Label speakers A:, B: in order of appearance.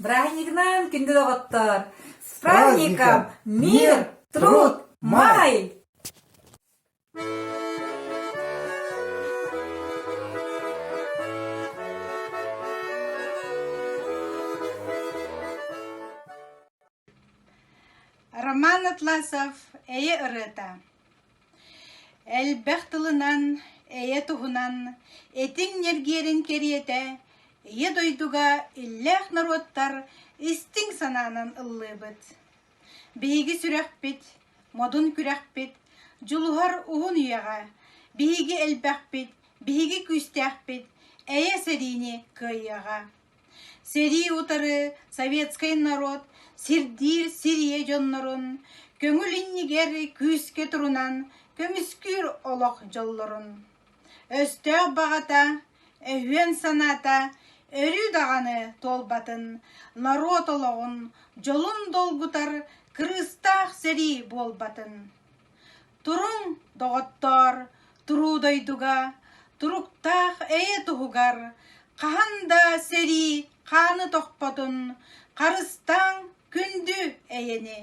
A: Праздникнан күнді доғыттыр. С праздником! Мир, труд, май!
B: Роман Атласов әйе ырыта. Әлбәқ тылынан, әйе туғынан, этің нергерін кериете, әйе дойдуға илләқ народтар истің сананын ыллы бұд. Бейгі сүрәқ бит, модын күрәқ бит, жұлғар уғын үйаға, бейгі әлбәқ бит, бейгі күстәқ бит, әйе сәріне күйаға. Сәри утары советскай народ, сирдир сирие жоннорун, көңіл иннигер күске турунан, көміскүр олық жоллорун. Өстәқ бағата, әуен саната, өрі дағаны толбатын, народ олығын, жолын долгутар, кырыстақ сәри болбатын. Турун доғыттар, туру дойдуға, туруқтақ әйе туғығар, қағанда сәри, қаны тоқпатын, қарыстан күнді әйені.